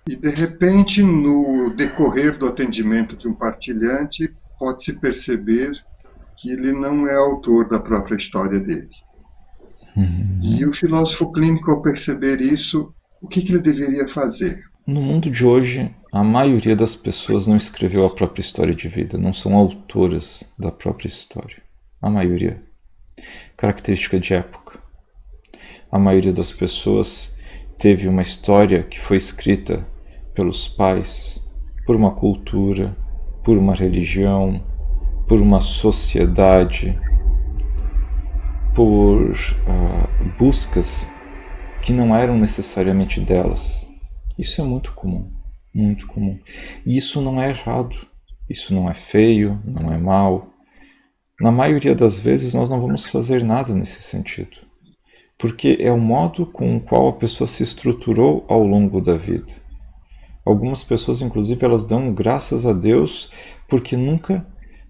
E, de repente, no decorrer do atendimento de um partilhante, pode-se perceber que ele não é autor da própria história dele. E o filósofo clínico, ao perceber isso, o que ele deveria fazer? No mundo de hoje, a maioria das pessoas não escreveu a própria história de vida, não são autoras da própria história. A maioria. Característica de época. A maioria das pessoas teve uma história que foi escrita pelos pais, por uma cultura, por uma religião, por uma sociedade, por buscas que não eram necessariamente delas. Isso é muito comum, muito comum. E isso não é errado, isso não é feio, não é mal. Na maioria das vezes nós não vamos fazer nada nesse sentido, porque é o modo com o qual a pessoa se estruturou ao longo da vida. Algumas pessoas, inclusive, elas dão graças a Deus porque nunca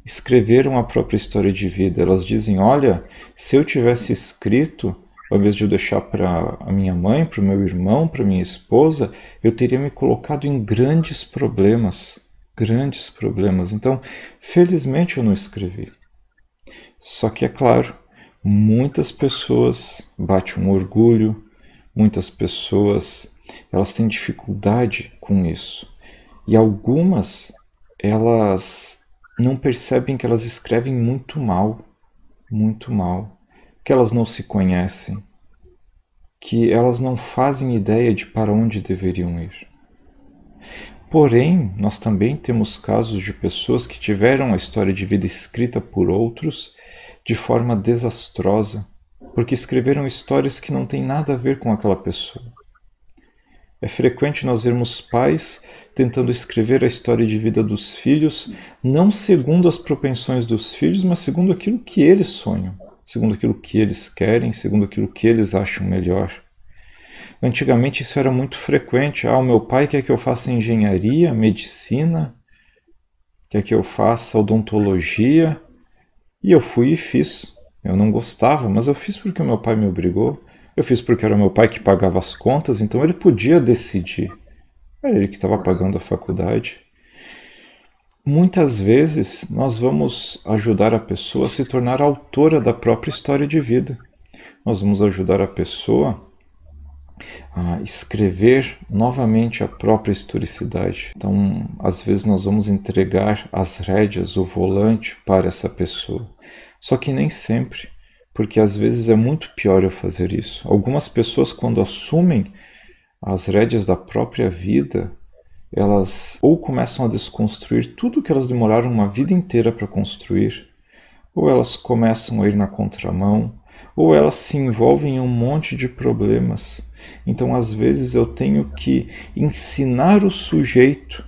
escreveram a própria história de vida. Elas dizem, olha, se eu tivesse escrito, ao invés de eu deixar para a minha mãe, para o meu irmão, para minha esposa, eu teria me colocado em grandes problemas. Grandes problemas. Então, felizmente eu não escrevi. Só que, é claro, muitas pessoas batem um orgulho, muitas pessoas elas têm dificuldade com isso. E algumas, elas não percebem que elas escrevem muito mal, que elas não se conhecem, que elas não fazem ideia de para onde deveriam ir. Porém, nós também temos casos de pessoas que tiveram a história de vida escrita por outros de forma desastrosa, porque escreveram histórias que não têm nada a ver com aquela pessoa. É frequente nós vermos pais tentando escrever a história de vida dos filhos, não segundo as propensões dos filhos, mas segundo aquilo que eles sonham, segundo aquilo que eles querem, segundo aquilo que eles acham melhor. Antigamente isso era muito frequente. O meu pai quer que eu faça engenharia, medicina, quer que eu faça odontologia, e eu fui e fiz. Eu não gostava, mas eu fiz porque o meu pai me obrigou. Eu fiz porque era meu pai que pagava as contas, então ele podia decidir. Era ele que estava pagando a faculdade. Muitas vezes nós vamos ajudar a pessoa a se tornar autora da própria história de vida. Nós vamos ajudar a pessoa a escrever novamente a própria historicidade. Então, às vezes nós vamos entregar as rédeas, o volante para essa pessoa. Só que nem sempre, porque às vezes é muito pior eu fazer isso. Algumas pessoas, quando assumem as rédeas da própria vida, elas ou começam a desconstruir tudo que elas demoraram uma vida inteira para construir, ou elas começam a ir na contramão, ou elas se envolvem em um monte de problemas. Então, às vezes, eu tenho que ensinar o sujeito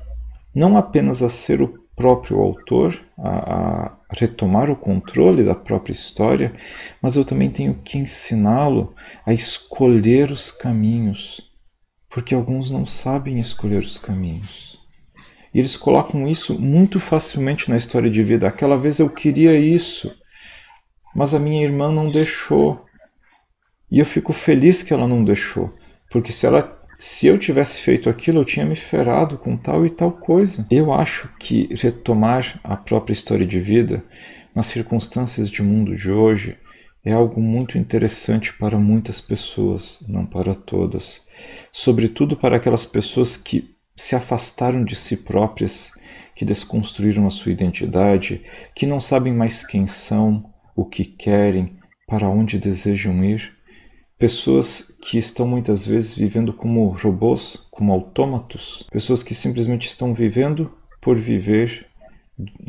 não apenas a ser o próprio autor, a retomar o controle da própria história, mas eu também tenho que ensiná-lo a escolher os caminhos, porque alguns não sabem escolher os caminhos. E eles colocam isso muito facilmente na história de vida. Aquela vez eu queria isso, mas a minha irmã não deixou. E eu fico feliz que ela não deixou, porque se eu tivesse feito aquilo, eu tinha me ferrado com tal e tal coisa. Eu acho que retomar a própria história de vida, nas circunstâncias de mundo de hoje, é algo muito interessante para muitas pessoas, não para todas. Sobretudo para aquelas pessoas que se afastaram de si próprias, que desconstruíram a sua identidade, que não sabem mais quem são, o que querem, para onde desejam ir. Pessoas que estão muitas vezes vivendo como robôs, como autômatos. Pessoas que simplesmente estão vivendo por viver,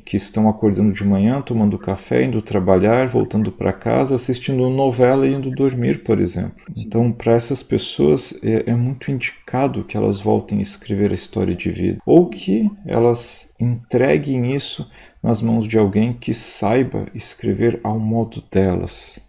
que estão acordando de manhã, tomando café, indo trabalhar, voltando para casa, assistindo novela e indo dormir, por exemplo. Então, para essas pessoas, é muito indicado que elas voltem a escrever a história de vida, ou que elas entreguem isso nas mãos de alguém que saiba escrever ao modo delas.